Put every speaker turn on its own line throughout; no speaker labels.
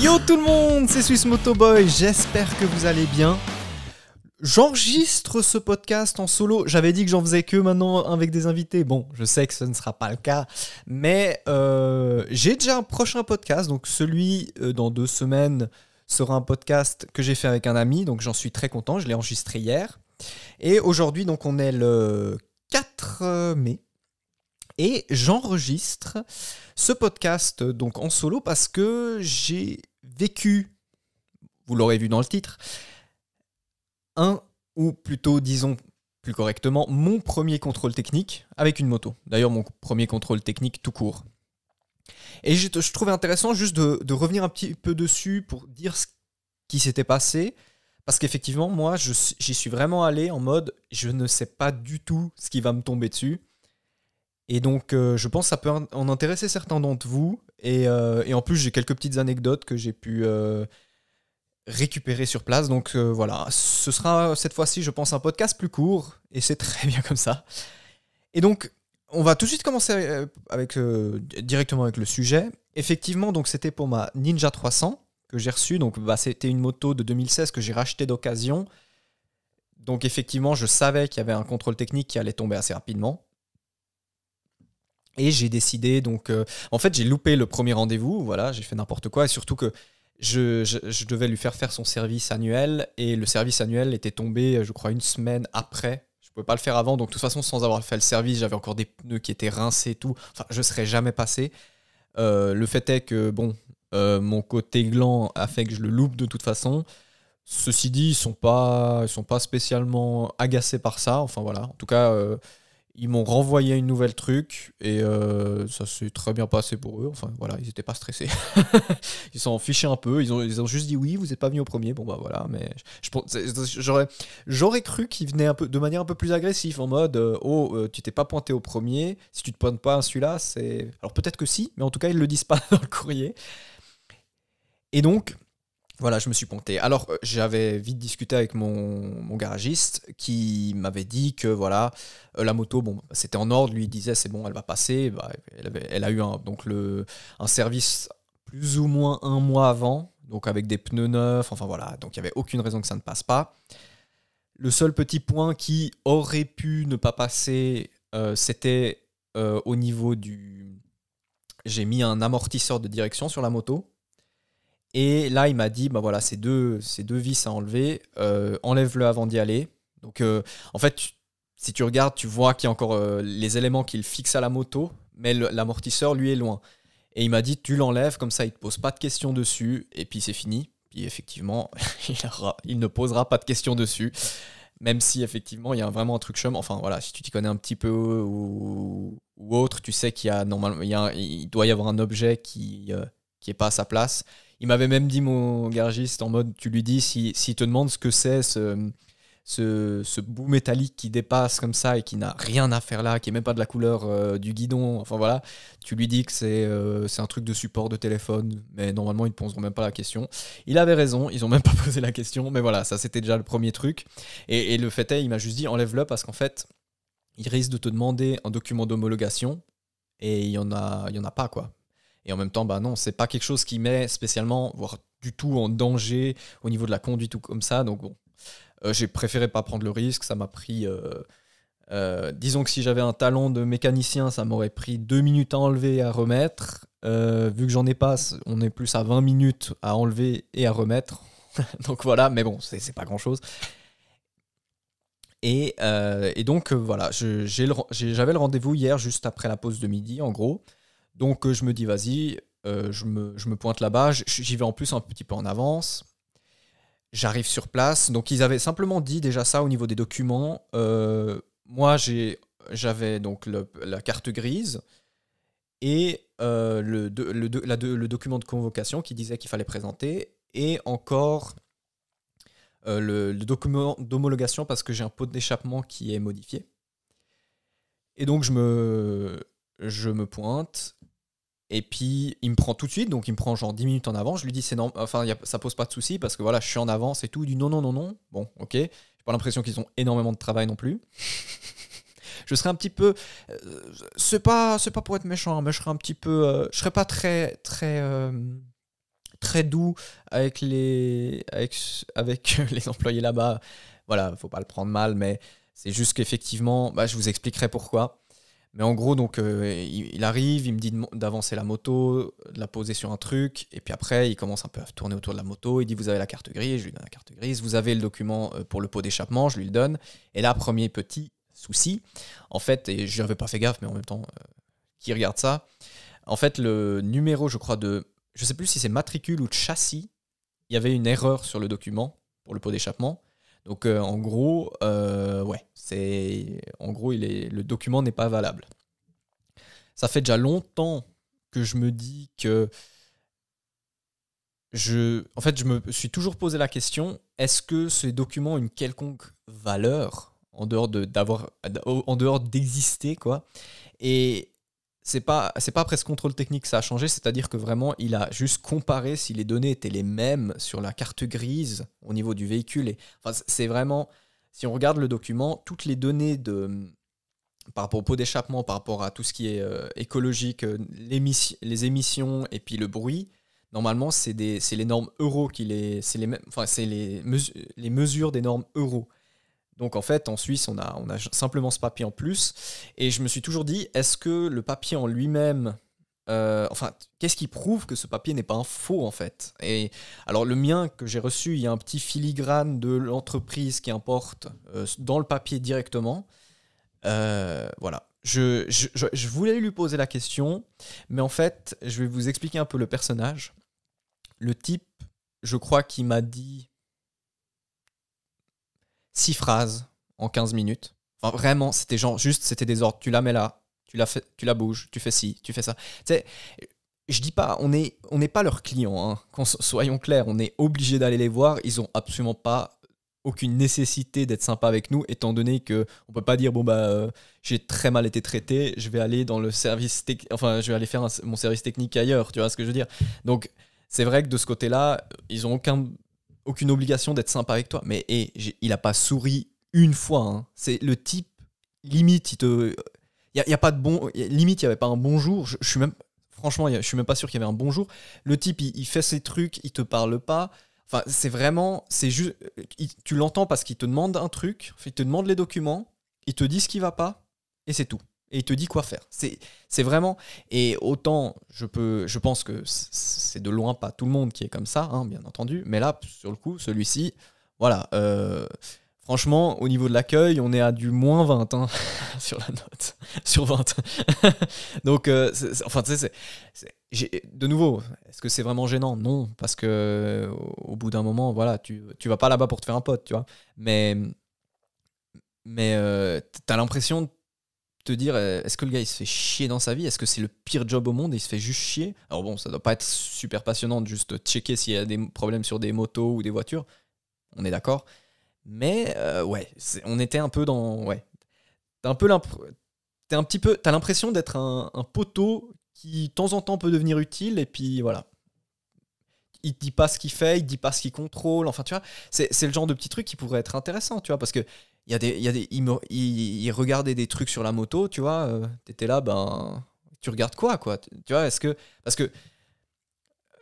Yo tout le monde, c'est Swiss Motoboy, j'espère que vous allez bien. J'enregistre ce podcast en solo, j'avais dit que j'en faisais que maintenant avec des invités. Bon, je sais que ce ne sera pas le cas, mais j'ai déjà un prochain podcast, donc celui dans 2 semaines sera un podcast que j'ai fait avec un ami, donc j'en suis très content, je l'ai enregistré hier. Et aujourd'hui, donc on est le 4 mai, et j'enregistre ce podcast donc en solo parce que j'ai vécu, vous l'aurez vu dans le titre, ou plutôt disons plus correctement, mon premier contrôle technique avec une moto. D'ailleurs mon premier contrôle technique tout court. Et je trouvais intéressant juste de revenir un petit peu dessus pour dire ce qui s'était passé. Parce qu'effectivement, moi, j'y suis vraiment allé en mode, je ne sais pas du tout ce qui va me tomber dessus. Et donc, je pense que ça peut en intéresser certains d'entre vous. Et en plus, j'ai quelques petites anecdotes que j'ai pu récupérer sur place. Donc voilà, ce sera cette fois-ci, je pense, un podcast plus court. Et c'est très bien comme ça. Et donc, on va tout de suite commencer directement avec le sujet. Effectivement, donc c'était pour ma Ninja 300 que j'ai reçue. Donc, c'était une moto de 2016 que j'ai rachetée d'occasion. Donc, effectivement, je savais qu'il y avait un contrôle technique qui allait tomber assez rapidement. Et j'ai décidé, donc... en fait, j'ai loupé le premier rendez-vous, voilà, j'ai fait n'importe quoi. Et surtout que je devais lui faire son service annuel. Et le service annuel était tombé, je crois, 1 semaine après. Je ne pouvais pas le faire avant. Donc, de toute façon, sans avoir fait le service, j'avais encore des pneus qui étaient rincés et tout. Enfin, je ne serais jamais passé. Le fait est que, bon, mon côté gland a fait que je le loupe de toute façon. Ceci dit, ils sont pas spécialement agacés par ça. Enfin, voilà. En tout cas... ils m'ont renvoyé une nouvelle truc et ça s'est très bien passé pour eux. Enfin voilà, ils n'étaient pas stressés. Ils s'en fichaient un peu. Ils ont juste dit oui, vous n'êtes pas venu au premier. Bon bah voilà, mais j'aurais cru qu'ils venaient un peu, de manière un peu plus agressive, en mode tu t'es pas pointé au premier. Si tu te pointes pas à celui-là, c'est... Alors peut-être que si, mais en tout cas ils le disent pas dans le courrier. Et donc... Voilà, je me suis pointé. Alors, j'avais vite discuté avec mon garagiste qui m'avait dit que voilà, la moto, bon, c'était en ordre. Lui, il disait c'est bon, elle va passer. Bah, elle a eu un service plus ou moins 1 mois avant, donc avec des pneus neufs. Enfin voilà, donc il n'y avait aucune raison que ça ne passe pas. Le seul petit point qui aurait pu ne pas passer, c'était au niveau du... J'ai mis un amortisseur de direction sur la moto. Et là, il m'a dit, bah voilà, ces deux vis à enlever, enlève-le avant d'y aller. Donc, en fait, si tu regardes, tu vois qu'il y a encore les éléments qu'il fixe à la moto, mais l'amortisseur, lui, est loin. Et il m'a dit, tu l'enlèves, comme ça, il ne te pose pas de questions dessus, et puis c'est fini. Puis effectivement, il ne posera pas de questions dessus, même si effectivement, il y a vraiment un truc chum. Enfin voilà, si tu t'y connais un petit peu ou autre, tu sais qu'il y a normalement, il doit y avoir un objet qui est pas à sa place. Il m'avait même dit, mon garagiste, en mode, tu lui dis, s'il te demande ce que c'est, ce bout métallique qui dépasse comme ça et qui n'a rien à faire là, qui n'est même pas de la couleur du guidon, enfin voilà, tu lui dis que c'est un truc de support de téléphone, mais normalement, ils ne te poseront même pas la question. Il avait raison, ils n'ont même pas posé la question, mais voilà, ça c'était déjà le premier truc. Et le fait est, il m'a juste dit, enlève-le parce qu'en fait, il risque de te demander un document d'homologation et il y en a pas, quoi. Et en même temps, bah non, c'est pas quelque chose qui met spécialement, voire du tout en danger au niveau de la conduite ou comme ça. Donc bon, j'ai préféré pas prendre le risque. Ça m'a pris... disons que si j'avais un talent de mécanicien, ça m'aurait pris 2 minutes à enlever et à remettre. Vu que j'en ai pas, on est plus à 20 minutes à enlever et à remettre. Donc voilà, mais bon, c'est pas grand-chose. Et donc voilà, j'avais le rendez-vous hier juste après la pause de midi, en gros. Donc je me dis, vas-y, je me pointe là-bas. J'y vais en plus un petit peu en avance. J'arrive sur place. Donc ils avaient simplement dit déjà ça au niveau des documents. Moi, j'avais donc la carte grise et le document de convocation qui disait qu'il fallait présenter. Et encore le document d'homologation parce que j'ai un pot d'échappement qui est modifié. Et donc je me pointe. Et puis, il me prend tout de suite, donc il me prend genre 10 minutes en avant. Je lui dis, ça pose pas de souci parce que voilà, je suis en avance et tout. Il dit non, non, non, non. Bon, ok. J'ai pas l'impression qu'ils ont énormément de travail non plus. Je serais un petit peu. C'est pas pour être méchant, mais je serais un petit peu. Je serais pas très très doux avec avec les employés là-bas. Voilà, faut pas le prendre mal, mais c'est juste qu'effectivement, je vous expliquerai pourquoi. Mais en gros, donc, il arrive, il me dit d'avancer la moto, de la poser sur un truc, et puis après, il commence un peu à tourner autour de la moto, il dit, vous avez la carte grise, je lui donne la carte grise, vous avez le document pour le pot d'échappement, je lui le donne, et là, premier petit souci, en fait, et je n'avais pas fait gaffe, mais en même temps, qui regarde ça, en fait, le numéro, je crois, je sais plus si c'est matricule ou de châssis, il y avait une erreur sur le document pour le pot d'échappement. Donc en gros, le document n'est pas valable. Ça fait déjà longtemps que je me dis que je me suis toujours posé la question, est-ce que ces documents ont une quelconque valeur en dehors d'exister, quoi. Et c'est pas après ce contrôle technique que ça a changé, c'est-à-dire que vraiment, il a juste comparé si les données étaient les mêmes sur la carte grise au niveau du véhicule. C'est vraiment, si on regarde le document, toutes les données par rapport au pot d'échappement, par rapport à tout ce qui est écologique, les émissions et puis le bruit, normalement, c'est les normes Euro c'est les mesures des normes Euro. Donc en fait, en Suisse, on a simplement ce papier en plus. Et je me suis toujours dit, est-ce que le papier en lui-même... qu'est-ce qui prouve que ce papier n'est pas un faux, en fait? Et alors, le mien que j'ai reçu, il y a un petit filigrane de l'entreprise qui importe dans le papier directement. Voilà. Je voulais lui poser la question, mais en fait, je vais vous expliquer un peu le personnage. Le type, je crois qu'il m'a dit 6 phrases en 15 minutes. Enfin, vraiment, c'était des ordres. Tu la mets là, tu la bouges, tu fais ci, tu fais ça. Tu sais, je dis pas, on n'est pas leurs clients, hein. Soyons clairs, on est obligé d'aller les voir. Ils ont absolument pas aucune nécessité d'être sympa avec nous, étant donné que on peut pas dire j'ai très mal été traité, je vais aller dans le service je vais aller faire mon service technique ailleurs. Tu vois ce que je veux dire? Donc c'est vrai que de ce côté-là, ils ont aucune obligation d'être sympa avec toi. Mais il a pas souri une fois, hein. C'est le type, limite, il y a pas de limite, il y avait pas un bonjour. Je suis même, franchement, je suis même pas sûr qu'il y avait un bonjour. Le type, il fait ses trucs, il te parle pas. Enfin, c'est juste, tu l'entends parce qu'il te demande un truc, il te demande les documents, il te dit ce qui va pas, et c'est tout. Et il te dit quoi faire. C'est vraiment... Et autant, je pense que c'est de loin pas tout le monde qui est comme ça, hein, bien entendu. Mais là, sur le coup, celui-ci, voilà. Franchement, au niveau de l'accueil, on est à du moins 20 hein, sur la note. Sur 20. Donc, de nouveau, est-ce que c'est vraiment gênant? Non, parce que au bout d'un moment, voilà, tu vas pas là-bas pour te faire un pote, tu vois. Mais t'as l'impression de te dire, est-ce que le gars il se fait chier dans sa vie? Est-ce que c'est le pire job au monde et il se fait juste chier? Alors bon, ça doit pas être super passionnant de juste checker s'il y a des problèmes sur des motos ou des voitures, on est d'accord. Mais on était un peu dans... Ouais. T'as l'impression d'être un poteau qui de temps en temps peut devenir utile, et puis voilà. Il te dit pas ce qu'il fait, il te dit pas ce qu'il contrôle, enfin tu vois, c'est le genre de petit truc qui pourrait être intéressant, tu vois, parce que il regardait des trucs sur la moto, tu vois, t'étais là, tu regardes quoi, tu vois, parce que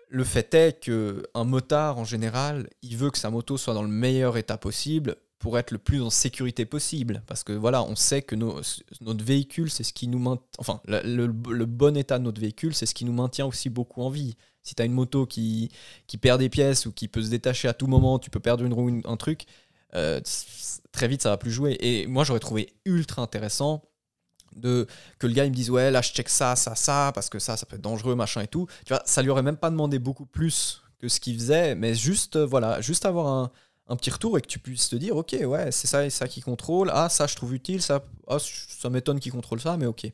le fait est qu'un motard, en général, il veut que sa moto soit dans le meilleur état possible pour être le plus en sécurité possible. Parce que voilà, on sait que notre véhicule, c'est ce qui nous maintient... Enfin, le bon état de notre véhicule, c'est ce qui nous maintient aussi beaucoup en vie. Si tu as une moto qui perd des pièces ou qui peut se détacher à tout moment, tu peux perdre une roue, un truc, très vite, ça va plus jouer. Et moi, j'aurais trouvé ultra intéressant que le gars il me dise ouais là je check ça parce que ça peut être dangereux machin et tout, tu vois, ça lui aurait même pas demandé beaucoup plus que ce qu'il faisait, mais juste juste avoir un petit retour et que tu puisses te dire ok ouais c'est ça et ça qui contrôle, ça je trouve utile, ça m'étonne qu'il contrôle ça, mais ok.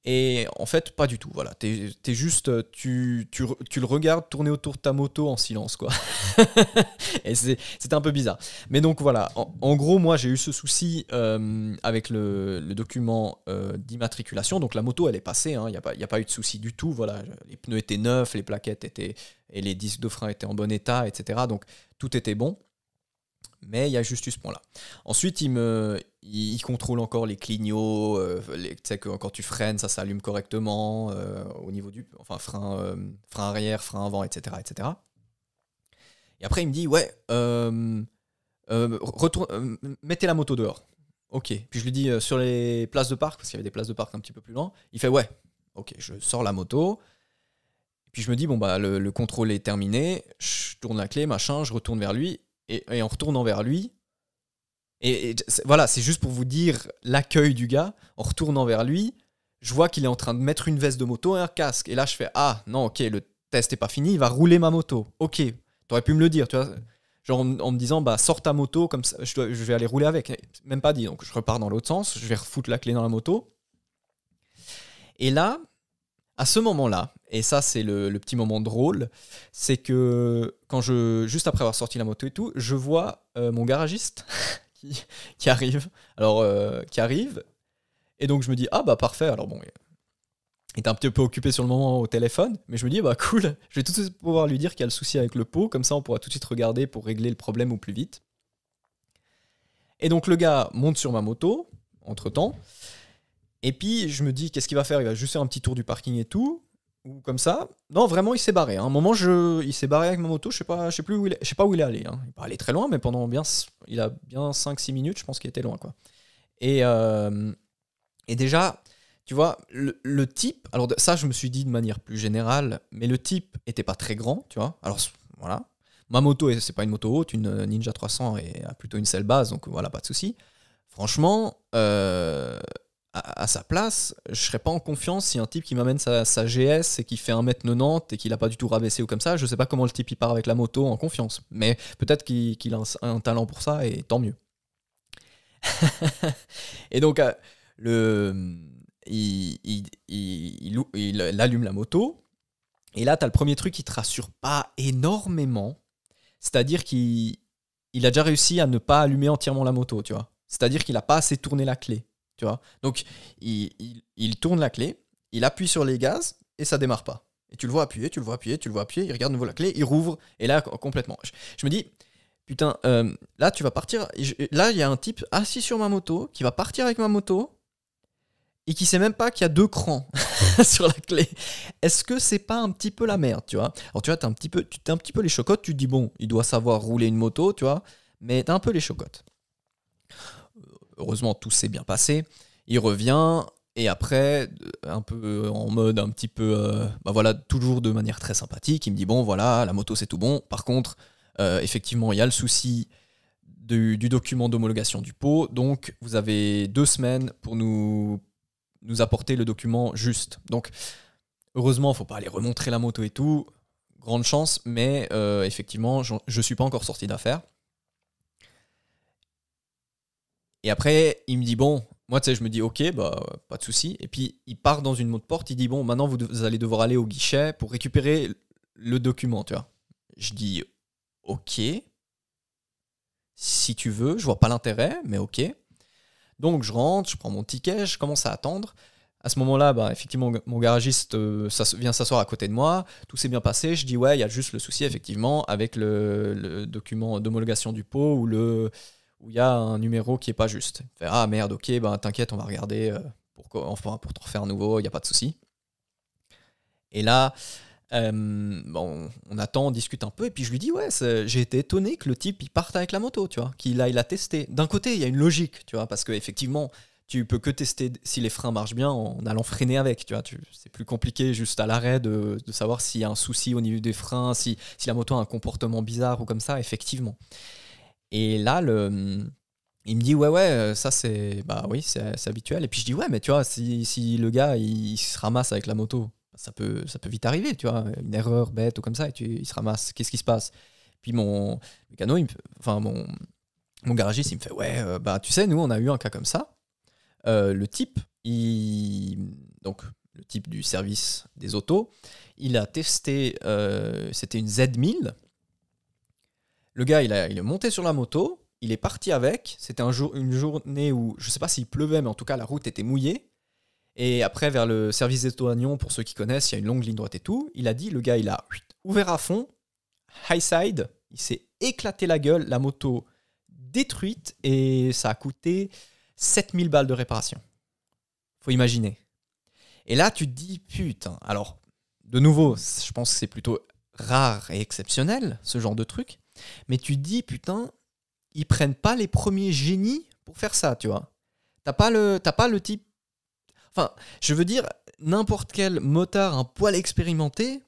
Et en fait, pas du tout. Voilà, t'es juste, tu le regardes tourner autour de ta moto en silence, quoi. Et c'était un peu bizarre. Mais donc voilà, en gros, moi j'ai eu ce souci avec le document d'immatriculation. Donc la moto, elle est passée, hein, y a pas eu de souci du tout. Voilà, les pneus étaient neufs, les plaquettes étaient et les disques de frein étaient en bon état, etc. Donc tout était bon. Mais il y a juste eu ce point-là. Ensuite, il contrôle encore les clignots, tu sais que quand tu freines, ça s'allume correctement au niveau du frein arrière, frein avant, etc., etc. Et après, il me dit, ouais, mettez la moto dehors. Ok. Puis je lui dis, sur les places de parc, parce qu'il y avait des places de parc un petit peu plus loin, il fait, ouais, ok, je sors la moto. Puis je me dis, bon, bah, le contrôle est terminé, je tourne la clé, machin, je retourne vers lui, et en retournant vers lui, voilà, c'est juste pour vous dire l'accueil du gars, en retournant vers lui, je vois qu'il est en train de mettre une veste de moto et un casque. Et là, je fais, ah, non, ok, le test n'est pas fini, il va rouler ma moto. Ok, t'aurais pu me le dire, tu vois. Genre en me disant, bah, sors ta moto, comme ça, je vais aller rouler avec. Même pas dit, donc je repars dans l'autre sens, je vais refoutre la clé dans la moto. Et là, à ce moment-là, et ça c'est le petit moment drôle, c'est que juste après avoir sorti la moto et tout, je vois mon garagiste qui arrive. Et donc je me dis, ah bah parfait, alors bon, il était un petit peu occupé sur le moment au téléphone, mais je me dis, bah cool, je vais tout de suite pouvoir lui dire qu'il y a le souci avec le pot, comme ça on pourra tout de suite regarder pour régler le problème au plus vite. Et donc le gars monte sur ma moto, entre-temps, et puis je me dis, qu'est-ce qu'il va faire? Il va juste faire un petit tour du parking et tout, ou comme ça. Non, vraiment, il s'est barré. À un moment, il s'est barré avec ma moto, je sais pas où il est allé. Hein. Il n'est pas allé très loin, mais il a bien 5-6 minutes, je pense qu'il était loin, quoi. Et déjà, tu vois, le type, alors ça, je me suis dit de manière plus générale, mais le type était pas très grand, tu vois. Alors, voilà. Ma moto, c'est pas une moto haute, une Ninja 300 et a plutôt une selle basse, donc voilà, pas de souci. Franchement, à sa place, je serais pas en confiance si un type qui m'amène sa GS et qui fait 1m90 et qu'il a pas du tout rabaissé ou comme ça, je sais pas comment le type il part avec la moto en confiance. Mais peut-être qu'il a un talent pour ça et tant mieux. Et donc, il allume la moto et là, tu as le premier truc qui te rassure pas énormément. C'est-à-dire qu'il a déjà réussi à ne pas allumer entièrement la moto, tu vois. C'est-à-dire qu'il a pas assez tourné la clé. Tu vois. Donc, il tourne la clé, il appuie sur les gaz et ça démarre pas. Et tu le vois appuyer, il regarde de nouveau la clé, il rouvre, et là, complètement. Je me dis, putain, là, tu vas partir. Là, il y a un type assis sur ma moto qui va partir avec ma moto et qui sait même pas qu'il y a 2 crans sur la clé. Est-ce que c'est pas un petit peu la merde, tu vois? Alors, tu vois, t'es un petit peu les chocottes, tu te dis, bon, il doit savoir rouler une moto, tu vois, mais t'as un peu les chocottes. Heureusement, tout s'est bien passé. Il revient et après, un peu en mode un petit peu, voilà, toujours de manière très sympathique, il me dit bon, voilà, la moto c'est tout bon. Par contre, effectivement, il y a le souci du document d'homologation du pot. Donc, vous avez 2 semaines pour nous apporter le document juste. Donc, heureusement, il ne faut pas aller remontrer la moto et tout. Grande chance, mais effectivement, je ne suis pas encore sorti d'affaire. Et après, il me dit, bon, moi, tu sais, je me dis, ok, bah, pas de souci. Et puis, il part dans une autre porte, il dit, bon, maintenant, vous allez devoir aller au guichet pour récupérer le document, tu vois. Je dis, ok, si tu veux, je vois pas l'intérêt, mais ok. Donc, je rentre, je prends mon ticket, je commence à attendre. À ce moment-là, bah, effectivement, mon garagiste vient s'asseoir à côté de moi. Tout s'est bien passé. Je dis, ouais, il y a juste le souci, effectivement, avec le document d'homologation du pot où il y a un numéro qui est pas juste. Il fait, ah merde, ok, ben t'inquiète, on va regarder pour te refaire un nouveau, il n'y a pas de souci. Et là, on attend, on discute un peu, et puis je lui dis, ouais, j'ai été étonné que le type il parte avec la moto, tu vois, qu'il aille la tester. D'un côté, il y a une logique, tu vois, parce qu'effectivement, tu peux que tester si les freins marchent bien en allant freiner avec, tu vois. C'est plus compliqué juste à l'arrêt de savoir s'il y a un souci au niveau des freins, si la moto a un comportement bizarre ou comme ça, effectivement. Et là, il me dit, ouais, ça c'est, bah oui, c'est habituel. Et puis je dis, ouais, mais tu vois, si le gars, il se ramasse avec la moto, ça peut vite arriver, tu vois, une erreur bête ou comme ça, et il se ramasse, qu'est-ce qui se passe? Puis mon garagiste, il me fait, ouais, bah tu sais, nous, on a eu un cas comme ça. Le type, donc le type du service des autos, il a testé, c'était une Z1000. Le gars, il est monté sur la moto, il est parti avec. C'était une journée où, je ne sais pas s'il pleuvait, mais en tout cas, la route était mouillée. Et après, vers le service des Toagnons, pour ceux qui connaissent, il y a une longue ligne droite et tout. Il a dit, le gars, il a ouvert à fond, high side, il s'est éclaté la gueule, la moto détruite et ça a coûté 7000 balles de réparation. Faut imaginer. Et là, tu te dis, putain, alors, de nouveau, je pense que c'est plutôt rare et exceptionnel, ce genre de truc, mais tu te dis, putain, ils prennent pas les premiers génies pour faire ça, tu vois. T'as pas le type... Enfin, je veux dire, n'importe quel motard un poil expérimenté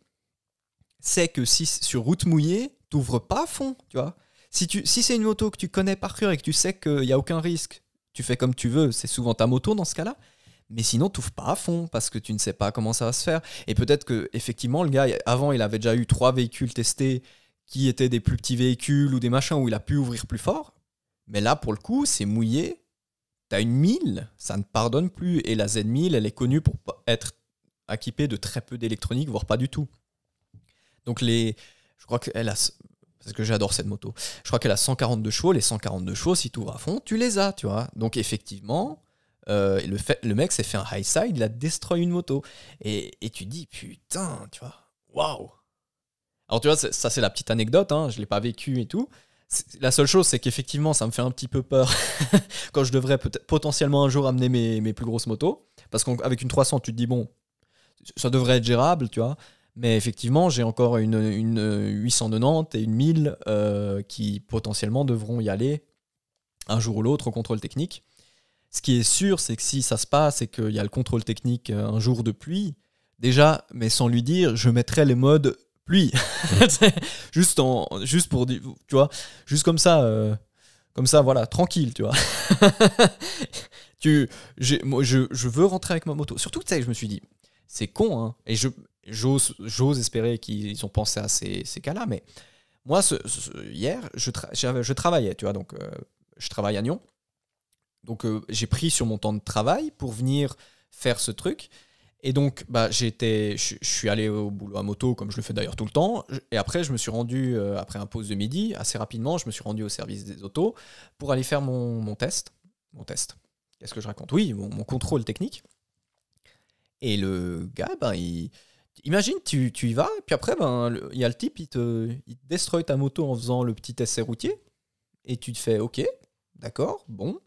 sait que si sur route mouillée, t'ouvres pas à fond, tu vois. Si c'est une moto que tu connais par cœur et que tu sais qu'il n'y a aucun risque, tu fais comme tu veux, c'est souvent ta moto dans ce cas-là. Mais sinon, t'ouvres pas à fond parce que tu ne sais pas comment ça va se faire. Et peut-être que effectivement, le gars, avant, il avait déjà eu 3 véhicules testés qui étaient des plus petits véhicules ou des machins où il a pu ouvrir plus fort. Mais là, pour le coup, c'est mouillé. T'as une 1000, ça ne pardonne plus. Et la Z1000, elle est connue pour être équipée de très peu d'électronique, voire pas du tout. Donc je crois qu'elle a... Parce que j'adore cette moto. Je crois qu'elle a 142 chevaux. Les 142 chevaux, si tu ouvres à fond, tu les as, tu vois. Donc effectivement... le mec s'est fait un high side, il a destroy une moto. Et tu te dis, putain, tu vois, waouh. Alors tu vois, ça c'est la petite anecdote, hein, je ne l'ai pas vécu et tout. La seule chose, c'est qu'effectivement, ça me fait un petit peu peur quand je devrais potentiellement un jour amener mes plus grosses motos. Parce qu'avec une 300, tu te dis, bon, ça devrait être gérable, tu vois. Mais effectivement, j'ai encore une 890 et une 1000 qui potentiellement devront y aller un jour ou l'autre au contrôle technique. Ce qui est sûr, c'est que si ça se passe et qu'il y a le contrôle technique un jour de pluie, déjà, mais sans lui dire, je mettrai les modes pluie. juste pour dire, tu vois, juste comme ça, voilà, tranquille, tu vois. Je veux rentrer avec ma moto. Surtout, tu sais, je me suis dit, c'est con, hein, et j'ose espérer qu'ils ont pensé à ces cas-là, mais moi, hier, je travaillais, tu vois, donc je travaille à Nyon. Donc j'ai pris sur mon temps de travail pour venir faire ce truc. Et donc je suis allé au boulot à moto comme je le fais d'ailleurs tout le temps. Et après je me suis rendu, après un pause de midi, assez rapidement, je me suis rendu au service des autos pour aller faire mon test. Mon test. Qu'est-ce que je raconte ? Oui, mon contrôle technique. Et le gars, imagine, tu y vas, et puis après, il y a le type, il te destroy ta moto en faisant le petit essai routier. Et tu te fais, ok, d'accord, bon.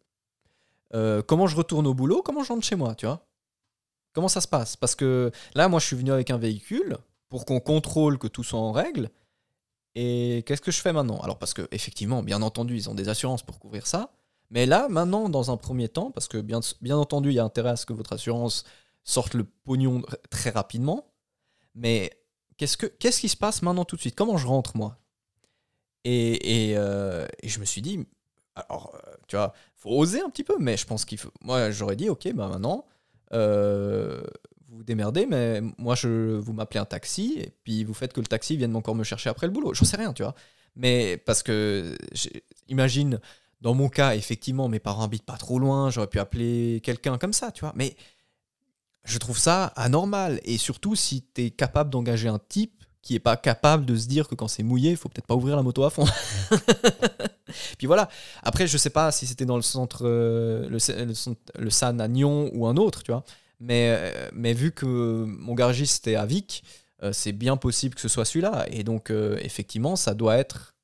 Comment je retourne au boulot, comment je rentre chez moi, tu vois ? Comment ça se passe ? Parce que là, moi, je suis venu avec un véhicule pour qu'on contrôle que tout soit en règle. Et qu'est-ce que je fais maintenant ? Alors, parce que effectivement, bien entendu, ils ont des assurances pour couvrir ça. Mais là, maintenant, dans un premier temps, parce que bien entendu, il y a intérêt à ce que votre assurance sorte le pognon très rapidement. Mais qu'est-ce qui se passe maintenant tout de suite ? Comment je rentre, moi ? Et je me suis dit... Alors, tu vois, faut oser un petit peu, mais je pense qu'il faut... Moi, j'aurais dit, ok, maintenant, vous vous démerdez, mais moi, vous m'appelez un taxi, et puis vous faites que le taxi vienne encore me chercher après le boulot. J'en sais rien, tu vois. Mais parce que, imagine, dans mon cas, effectivement, mes parents habitent pas trop loin, j'aurais pu appeler quelqu'un comme ça, tu vois. Mais je trouve ça anormal, et surtout si t'es capable d'engager un type qui est pas capable de se dire que quand c'est mouillé, il faut peut-être pas ouvrir la moto à fond. Puis voilà. Après, je sais pas si c'était dans le centre, le SAN à Nyon ou un autre, tu vois. Mais vu que mon garagiste est à Vic, c'est bien possible que ce soit celui-là. Et donc, effectivement, ça doit être...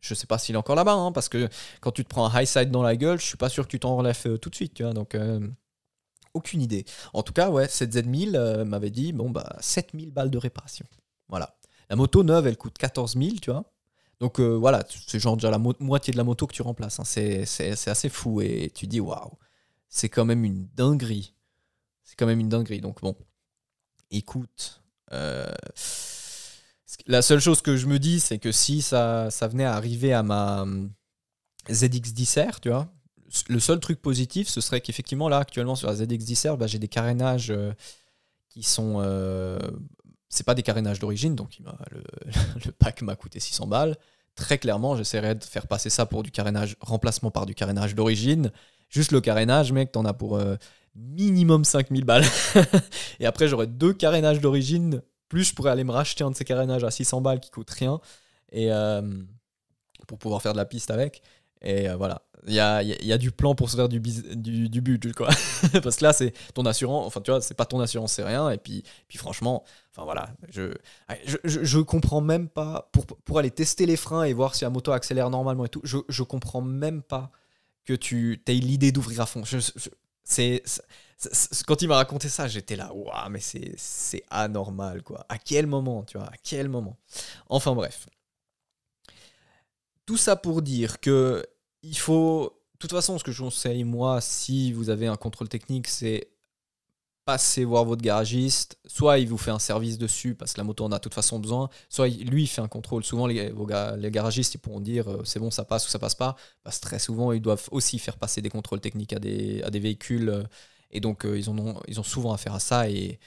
Je sais pas s'il est encore là-bas, hein, parce que quand tu te prends un high side dans la gueule, je suis pas sûr que tu t'en relèves tout de suite, tu vois. Donc, aucune idée. En tout cas, ouais, cette Z1000 m'avait dit, 7000 balles de réparation. Voilà. La moto neuve, elle coûte 14 000, tu vois. Donc voilà, c'est genre déjà la moitié de la moto que tu remplaces. Hein. C'est assez fou et tu dis waouh, c'est quand même une dinguerie. C'est quand même une dinguerie. Donc bon, écoute, la seule chose que je me dis, c'est que si ça venait à arriver à ma ZX10R, tu vois, le seul truc positif, ce serait qu'effectivement là, actuellement sur la ZX10R, j'ai des carénages qui sont... c'est pas des carénages d'origine, donc le pack m'a coûté 600 balles. Très clairement, j'essaierai de faire passer ça pour du carénage, remplacement par du carénage d'origine. Juste le carénage, mec, t'en as pour minimum 5000 balles. Et après, j'aurai 2 carénages d'origine, plus je pourrais aller me racheter un de ces carénages à 600 balles qui coûte rien, et pour pouvoir faire de la piste avec. Et voilà. Il y a du plan pour se faire du but, quoi. Parce que là, c'est ton assurance. Enfin, tu vois, c'est pas ton assurance, c'est rien. Et puis franchement, enfin voilà, je comprends même pas. Pour aller tester les freins et voir si la moto accélère normalement et tout, je comprends même pas que tu aies l'idée d'ouvrir à fond. Quand il m'a raconté ça, j'étais là, waouh, mais c'est anormal, quoi. À quel moment, tu vois, à quel moment? Enfin bref. Tout ça pour dire que il faut. De toute façon, ce que je conseille, moi, si vous avez un contrôle technique, c'est passer voir votre garagiste. Soit il vous fait un service dessus parce que la moto en a de toute façon besoin, soit lui il fait un contrôle. Souvent, les garagistes ils pourront dire c'est bon, ça passe ou ça passe pas. Parce que très souvent, ils doivent aussi faire passer des contrôles techniques à des véhicules. Et donc, ils ont souvent affaire à ça. Et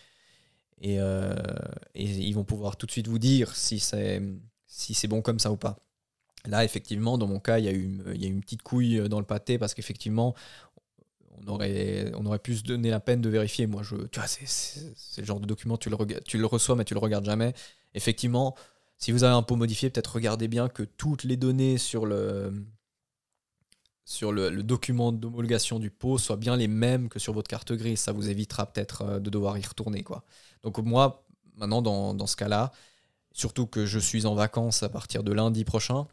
ils vont pouvoir tout de suite vous dire si c'est bon comme ça ou pas. Là, effectivement, dans mon cas, il y a eu une petite couille dans le pâté parce qu'effectivement, on aurait pu se donner la peine de vérifier. Moi, tu vois, c'est le genre de document, tu le reçois, mais tu le regardes jamais. Effectivement, si vous avez un pot modifié, peut-être regardez bien que toutes les données sur le document d'homologation du pot soient bien les mêmes que sur votre carte grise. Ça vous évitera peut-être de devoir y retourner, quoi. Donc moi, maintenant, dans ce cas-là, surtout que je suis en vacances à partir de lundi prochain,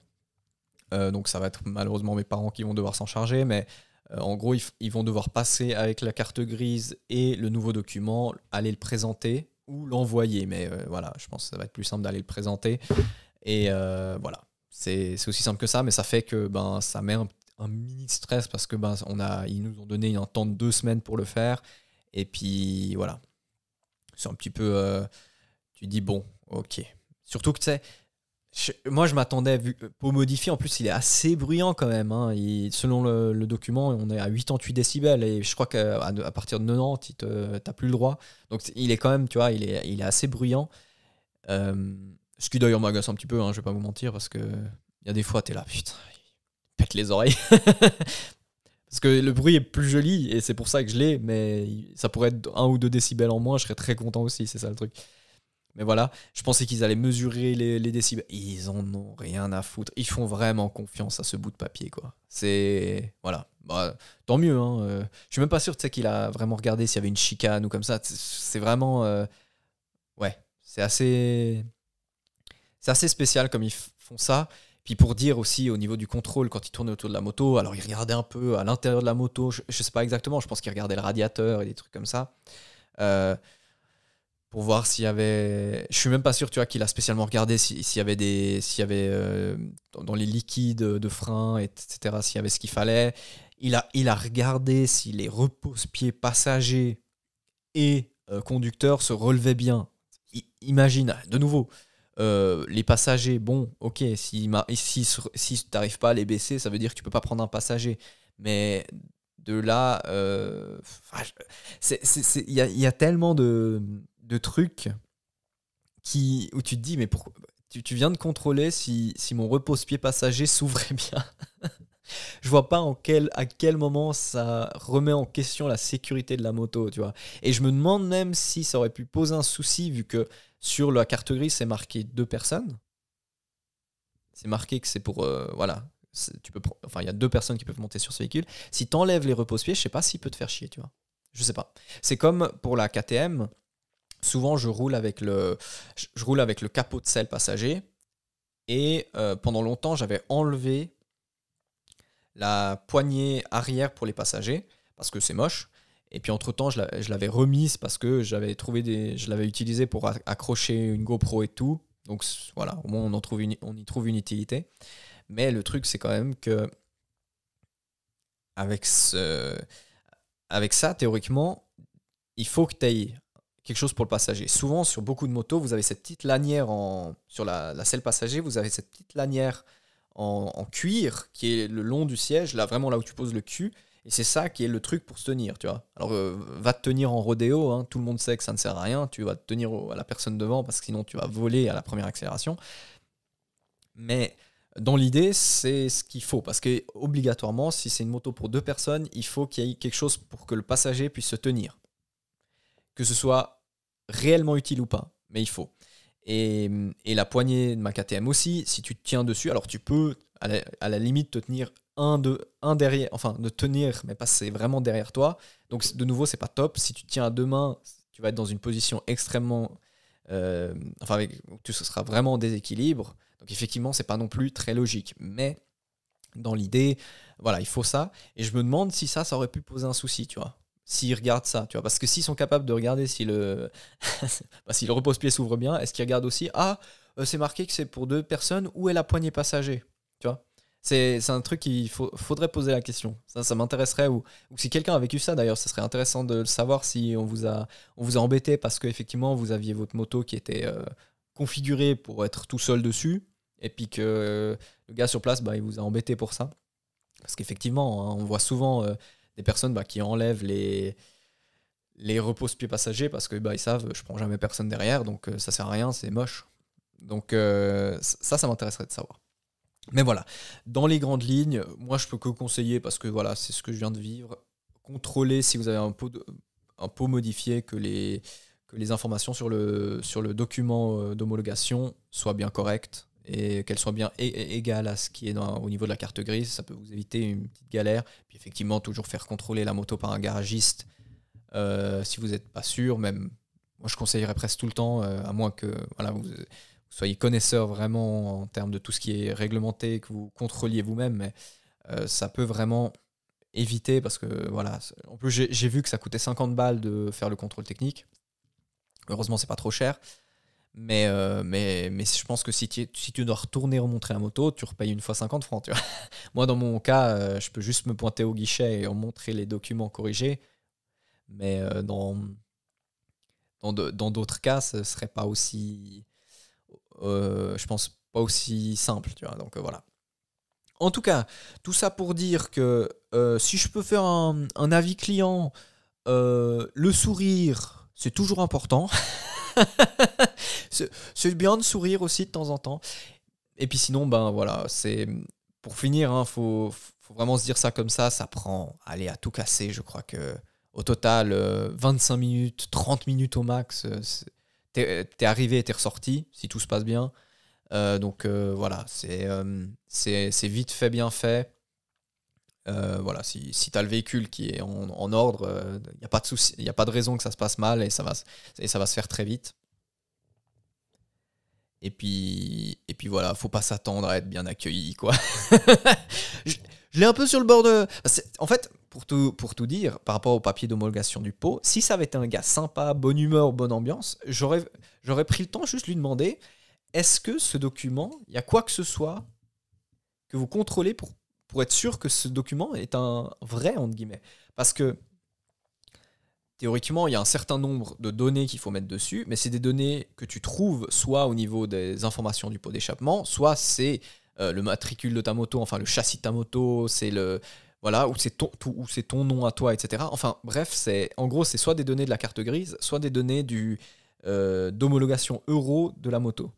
donc ça va être malheureusement mes parents qui vont devoir s'en charger, mais en gros, ils vont devoir passer avec la carte grise et le nouveau document, aller le présenter ou l'envoyer. Mais voilà, je pense que ça va être plus simple d'aller le présenter. Et voilà, c'est aussi simple que ça, mais ça fait que ça met un mini stress parce que ils nous ont donné un temps de 2 semaines pour le faire. Et puis voilà, c'est un petit peu... tu dis bon, ok. Surtout que tu sais, moi, je m'attendais, vu pour modifier, en plus, il est assez bruyant quand même. Hein. Selon le document, on est à 88 décibels et je crois qu'à partir de 90, t'as plus le droit. Donc, il est quand même, tu vois, il est assez bruyant. Ce qui d'ailleurs m'agace un petit peu, hein, je vais pas vous mentir, parce que il y a des fois, t'es là, putain, il pète les oreilles. Parce que le bruit est plus joli et c'est pour ça que je l'ai, mais ça pourrait être 1 ou 2 décibels en moins, je serais très content aussi, c'est ça le truc. Mais voilà, je pensais qu'ils allaient mesurer les décibels. Ils en ont rien à foutre. Ils font vraiment confiance à ce bout de papier, quoi. C'est... Voilà. Tant mieux, hein. Je suis même pas sûr, tu sais, qu'il a vraiment regardé s'il y avait une chicane ou comme ça. C'est vraiment... ouais, c'est assez spécial comme ils font ça. Puis pour dire aussi, au niveau du contrôle, quand ils tournaient autour de la moto, alors ils regardaient un peu à l'intérieur de la moto. Je sais pas exactement, je pense qu'ils regardaient le radiateur et des trucs comme ça. Euh, pour voir s'il y avait. Je suis même pas sûr, tu vois, qu'il a spécialement regardé s'il y avait dans les liquides de frein, etc. S'il y avait ce qu'il fallait. Il a regardé si les repose-pieds passagers et conducteurs se relevaient bien. Imagine, de nouveau, les passagers, bon, ok, si t'arrives pas à les baisser, ça veut dire que tu peux pas prendre un passager. Mais de là, il y a tellement de trucs où tu te dis, mais pourquoi tu viens de contrôler si mon repose-pied passager s'ouvrait bien. Je vois pas à quel moment ça remet en question la sécurité de la moto, tu vois. Et je me demande même si ça aurait pu poser un souci, vu que sur la carte grise, c'est marqué 2 personnes. C'est marqué que c'est pour... voilà. Enfin, il y a 2 personnes qui peuvent monter sur ce véhicule. Si t'enlèves les repose-pieds, je sais pas s'il peut te faire chier, tu vois. Je sais pas. C'est comme pour la KTM. Souvent, je roule avec le capot de selle passager. Et pendant longtemps, j'avais enlevé la poignée arrière pour les passagers, parce que c'est moche. Et puis entre-temps, je l'avais remise parce que je l'avais utilisé pour accrocher une GoPro et tout. Donc voilà, au moins on y trouve une utilité. Mais le truc, c'est quand même que avec ça, théoriquement, il faut que tu aies quelque chose pour le passager. Souvent, sur beaucoup de motos, vous avez cette petite lanière sur la selle passager, vous avez cette petite lanière en cuir qui est le long du siège, là vraiment là où tu poses le cul, et c'est ça qui est le truc pour se tenir, tu vois. Alors va te tenir en rodéo, hein, tout le monde sait que ça ne sert à rien, tu vas te tenir à la personne devant parce que sinon tu vas voler à la première accélération. Mais dans l'idée, c'est ce qu'il faut, parce que obligatoirement, si c'est une moto pour 2 personnes, il faut qu'il y ait quelque chose pour que le passager puisse se tenir. Que ce soit réellement utile ou pas, mais il faut. Et la poignée de ma KTM aussi, si tu te tiens dessus, alors tu peux à la limite te tenir un derrière, enfin de tenir, mais passer vraiment derrière toi. Donc de nouveau, c'est pas top. Si tu tiens à deux mains, tu vas être dans une position extrêmement, enfin tu seras vraiment en déséquilibre. Donc effectivement, c'est pas non plus très logique. Mais dans l'idée, voilà, il faut ça. Et je me demande si ça aurait pu poser un souci, tu vois. S'ils regardent ça, tu vois. Parce que s'ils sont capables de regarder si si le repose-pied s'ouvre bien, est-ce qu'ils regardent aussi, c'est marqué que c'est pour deux personnes, où est la poignée passager, tu vois. C'est un truc qu'il faudrait poser la question. Ça m'intéresserait. Ou si quelqu'un a vécu ça, d'ailleurs, ce serait intéressant de savoir si on vous a embêté parce qu'effectivement, vous aviez votre moto qui était configurée pour être tout seul dessus. Et puis que le gars sur place, il vous a embêté pour ça. Parce qu'effectivement, hein, on voit souvent des personnes qui enlèvent les repose-pieds passagers parce que ils savent, je prends jamais personne derrière, donc ça sert à rien, c'est moche. Donc ça m'intéresserait de savoir. Mais voilà, dans les grandes lignes, moi je peux que conseiller, parce que voilà, c'est ce que je viens de vivre. Contrôlez si vous avez un pot modifié, que les informations sur le document d'homologation soient bien correctes et qu'elles soient bien égales à ce qui est au niveau de la carte grise. Ça peut vous éviter une petite galère. Puis effectivement, toujours faire contrôler la moto par un garagiste si vous n'êtes pas sûr. Même moi, je conseillerais presque tout le temps, à moins que voilà, vous soyez connaisseur vraiment en termes de tout ce qui est réglementé, que vous contrôliez vous-même. Mais ça peut vraiment éviter, parce que voilà. En plus, j'ai vu que ça coûtait 50 balles de faire le contrôle technique. Heureusement, c'est pas trop cher. Mais je pense que si tu dois retourner remontrer la moto, tu repayes une fois 50 francs. Tu vois. Moi, dans mon cas, je peux juste me pointer au guichet et montrer les documents corrigés. Mais dans d'autres cas, ce serait pas aussi, je pense, pas aussi simple. Tu vois. Donc voilà. En tout cas, tout ça pour dire que si je peux faire un avis client, le sourire, c'est toujours important. C'est bien de sourire aussi de temps en temps. Et puis sinon, voilà, c'est pour finir, hein, faut vraiment se dire ça comme ça prend, allez, à tout casser, je crois que au total 25 minutes, 30 minutes au max, t'es arrivé et t'es ressorti, si tout se passe bien. Donc voilà, c'est vite fait, bien fait. Voilà, si t'as le véhicule qui est en ordre, il n'y a pas de souci, il n'y a pas de raison que ça se passe mal, et ça va se faire très vite. Et puis voilà, faut pas s'attendre à être bien accueilli, quoi. je, je l'ai un peu sur le bord de... En fait, pour tout dire, par rapport au papier d'homologation du pot, si ça avait été un gars sympa, bonne humeur, bonne ambiance, j'aurais pris le temps juste de lui demander, est-ce que ce document, il y a quoi que ce soit que vous contrôlez pour être sûr que ce document est un vrai, entre guillemets. Parce que théoriquement, il y a un certain nombre de données qu'il faut mettre dessus, mais c'est des données que tu trouves soit au niveau des informations du pot d'échappement, soit c'est le matricule de ta moto, enfin le châssis de ta moto, c'est voilà, ou c'est ton nom à toi, etc. Enfin bref, en gros, c'est soit des données de la carte grise, soit des données d'homologation euro de la moto.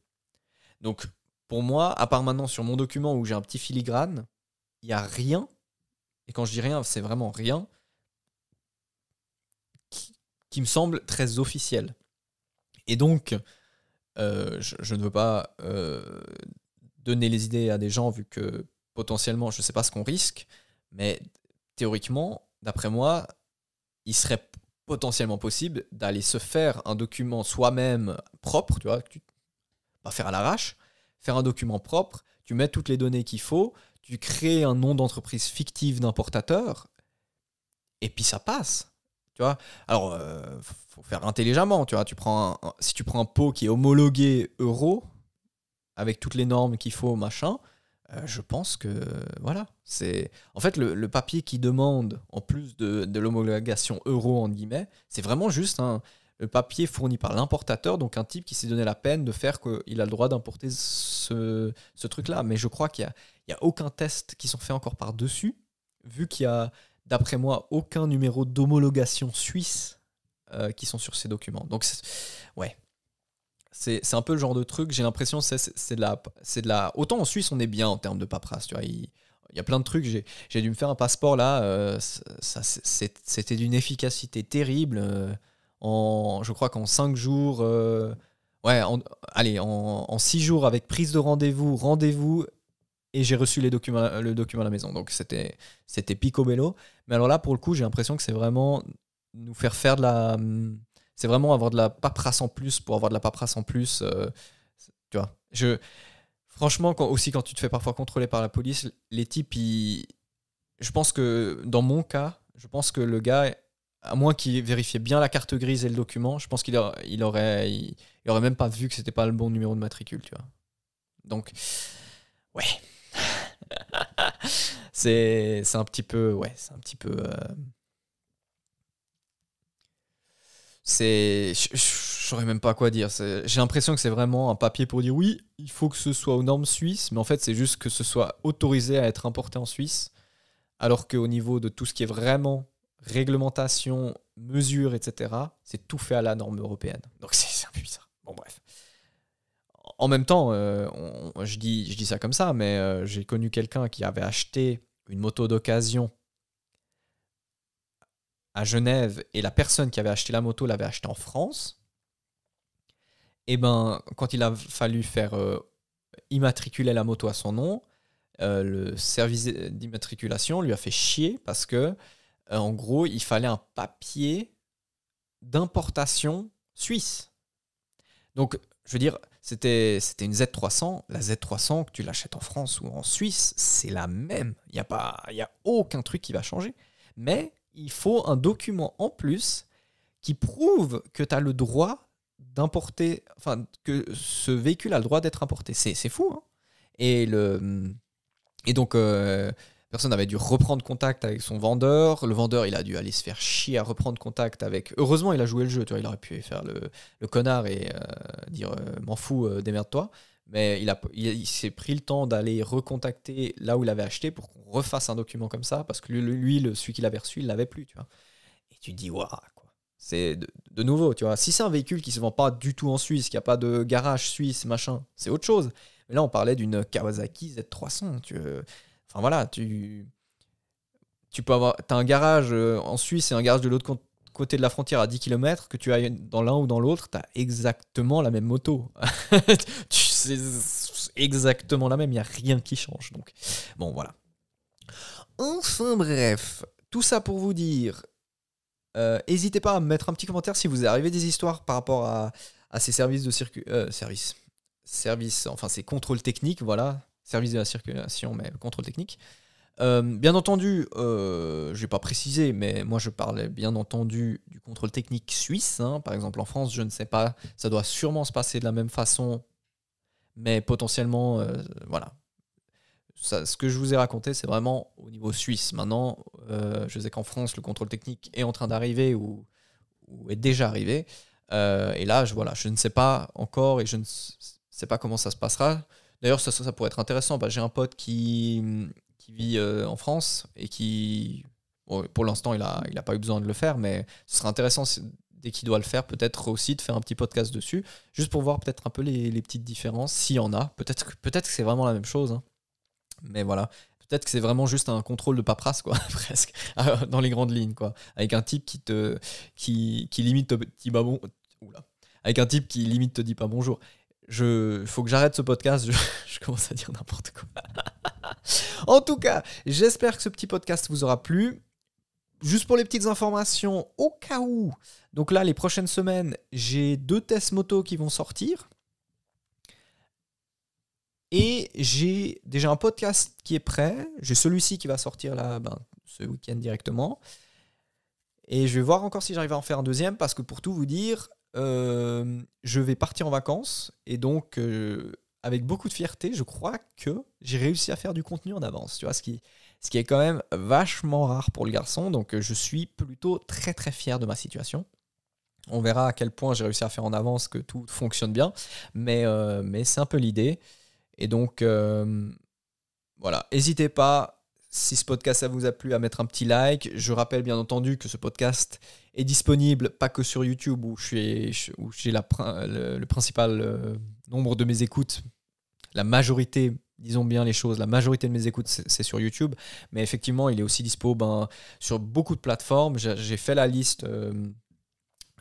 Donc pour moi, à part maintenant sur mon document où j'ai un petit filigrane, il n'y a rien, et quand je dis rien, c'est vraiment rien, qui me semble très officiel. Et donc, je ne veux pas donner les idées à des gens, vu que potentiellement, je ne sais pas ce qu'on risque, mais théoriquement, d'après moi, il serait potentiellement possible d'aller se faire un document soi-même propre, tu vois, pas faire à l'arrache, faire un document propre, tu mets toutes les données qu'il faut, tu crées un nom d'entreprise fictive d'importateur, et puis ça passe. Tu vois, alors faut faire intelligemment, tu vois, si tu prends un pot qui est homologué euro avec toutes les normes qu'il faut, machin, je pense que voilà, c'est en fait le papier qui demande, en plus de l'homologation euro en guillemets, c'est vraiment juste le papier fourni par l'importateur, donc un type qui s'est donné la peine de faire qu'il a le droit d'importer ce truc-là. Mais je crois qu'il y a aucun test qui sont faits encore par-dessus, vu qu'il y a, d'après moi, aucun numéro d'homologation suisse qui sont sur ces documents. Donc, ouais. C'est un peu le genre de truc, j'ai l'impression que c'est de la... Autant en Suisse, on est bien en termes de paperasse, tu vois. Il y a plein de trucs. J'ai dû me faire un passeport, là. C'était d'une efficacité terrible. Je crois qu'en 5 jours... en 6 jours, avec prise de rendez-vous, et j'ai reçu le document à la maison. Donc c'était picobello. Mais alors là, pour le coup, j'ai l'impression que c'est vraiment nous faire de la... C'est vraiment avoir de la paperasse en plus pour avoir de la paperasse en plus. Tu vois, franchement, quand tu te fais parfois contrôler par la police, les types, je pense que dans mon cas, je pense que le gars, à moins qu'il vérifiait bien la carte grise et le document, je pense qu'il aurait même pas vu que c'était pas le bon numéro de matricule, tu vois. Donc, ouais. c'est un petit peu, ouais, c'est un petit peu... je saurais même pas quoi dire. J'ai l'impression que c'est vraiment un papier pour dire oui, il faut que ce soit aux normes suisses, mais en fait, c'est juste que ce soit autorisé à être importé en Suisse, alors qu'au niveau de tout ce qui est vraiment réglementation, mesures, etc., c'est tout fait à la norme européenne. Donc c'est un peu bizarre. Bon, bref. En même temps, je dis ça comme ça, mais j'ai connu quelqu'un qui avait acheté une moto d'occasion à Genève et la personne qui avait acheté la moto l'avait achetée en France. Et ben, quand il a fallu faire immatriculer la moto à son nom, le service d'immatriculation lui a fait chier parce que, en gros, il fallait un papier d'importation suisse. Donc, je veux dire, c'était une Z300. La Z300, que tu l'achètes en France ou en Suisse, c'est la même. Il n'y a aucun truc qui va changer. Mais il faut un document en plus qui prouve que tu as le droit d'importer, enfin, que ce véhicule a le droit d'être importé. C'est fou, hein. Et donc, personne avait dû reprendre contact avec son vendeur. Le vendeur, il a dû aller se faire chier à reprendre contact avec... Heureusement, il a joué le jeu, tu vois, il aurait pu faire le connard et dire m'en fous, démerde-toi. Mais il s'est pris le temps d'aller recontacter là où il avait acheté pour qu'on refasse un document comme ça, parce que lui, celui qu'il avait reçu, il l'avait plus, tu vois. Et tu te dis, waouh, quoi. C'est de nouveau, tu vois. Si c'est un véhicule qui se vend pas du tout en Suisse, qui a pas de garage suisse, machin, c'est autre chose. Mais là, on parlait d'une Kawasaki Z300. Enfin voilà, tu peux avoir... T'as un garage en Suisse et un garage de l'autre côté de la frontière à 10 km, que tu ailles dans l'un ou dans l'autre, t'as exactement la même moto. C'est exactement la même, il n'y a rien qui change. Donc, bon, voilà. Enfin bref, tout ça pour vous dire, n'hésitez pas à me mettre un petit commentaire si vous arrivez des histoires par rapport à ces services de service, enfin ces contrôles techniques, voilà, service de la circulation, mais contrôle technique. Bien entendu, je ne vais pas préciser, mais moi je parlais bien entendu du contrôle technique suisse, hein. Par exemple en France, je ne sais pas, ça doit sûrement se passer de la même façon, mais potentiellement, voilà. Ce que je vous ai raconté, c'est vraiment au niveau suisse. Maintenant, je sais qu'en France, le contrôle technique est en train d'arriver ou est déjà arrivé. Et là, je ne sais pas encore et je ne sais pas comment ça se passera. D'ailleurs, ça pourrait être intéressant. J'ai un pote qui vit en France et qui, bon, pour l'instant, il a pas eu besoin de le faire, mais ce serait intéressant dès qu'il doit le faire, peut-être aussi de faire un petit podcast dessus, juste pour voir peut-être un peu les petites différences, s'il y en a. Peut-être que c'est vraiment la même chose, hein. Mais voilà, peut-être que c'est vraiment juste un contrôle de paperasse, quoi, presque, dans les grandes lignes, quoi. Avec un type qui limite te dit pas bon... Oula. Avec un type qui limite te dit pas bonjour. Faut que j'arrête ce podcast, je commence à dire n'importe quoi. En tout cas, j'espère que ce petit podcast vous aura plu. Juste pour les petites informations, au cas où. Donc là, les prochaines semaines, j'ai 2 tests moto qui vont sortir. Et j'ai déjà un podcast qui est prêt. J'ai celui-ci qui va sortir là, ce week-end directement. Et je vais voir encore si j'arrive à en faire un deuxième, parce que pour tout vous dire, je vais partir en vacances. Et donc, avec beaucoup de fierté, je crois que j'ai réussi à faire du contenu en avance. Tu vois, ce qui est quand même vachement rare pour le garçon. Donc, je suis plutôt très très fier de ma situation. On verra à quel point j'ai réussi à faire en avance que tout fonctionne bien. Mais c'est un peu l'idée. Et donc, voilà, n'hésitez pas, si ce podcast ça vous a plu, à mettre un petit like. Je rappelle bien entendu que ce podcast est disponible pas que sur YouTube, où j'ai le principal nombre de mes écoutes. La majorité, disons bien les choses, la majorité de mes écoutes, c'est sur YouTube. Mais effectivement, il est aussi dispo sur beaucoup de plateformes. J'ai fait la liste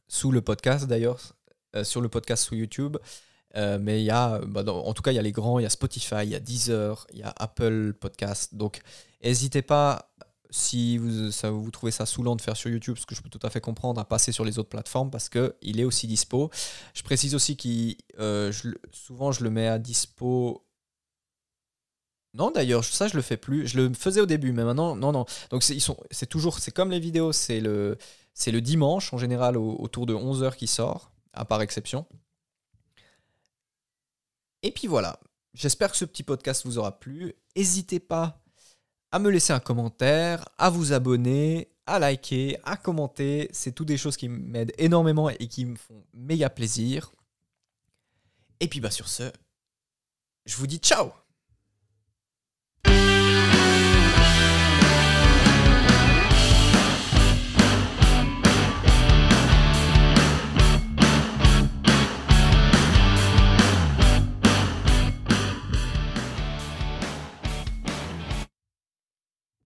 sous le podcast d'ailleurs, sur le podcast sous YouTube. Mais il y a, en tout cas, il y a les grands, il y a Spotify, il y a Deezer, il y a Apple Podcast. Donc, n'hésitez pas, si vous trouvez ça saoulant de faire sur YouTube, ce que je peux tout à fait comprendre, à passer sur les autres plateformes parce qu'il est aussi dispo. Je précise aussi souvent, je le mets à dispo. Non, d'ailleurs, ça, je le fais plus. Je le faisais au début, mais maintenant, non. Donc, c'est comme les vidéos, c'est le dimanche, en général, autour de 11h qui sort, à part exception. Et puis voilà, j'espère que ce petit podcast vous aura plu. N'hésitez pas à me laisser un commentaire, à vous abonner, à liker, à commenter. C'est toutes des choses qui m'aident énormément et qui me font méga plaisir. Et puis sur ce, je vous dis ciao!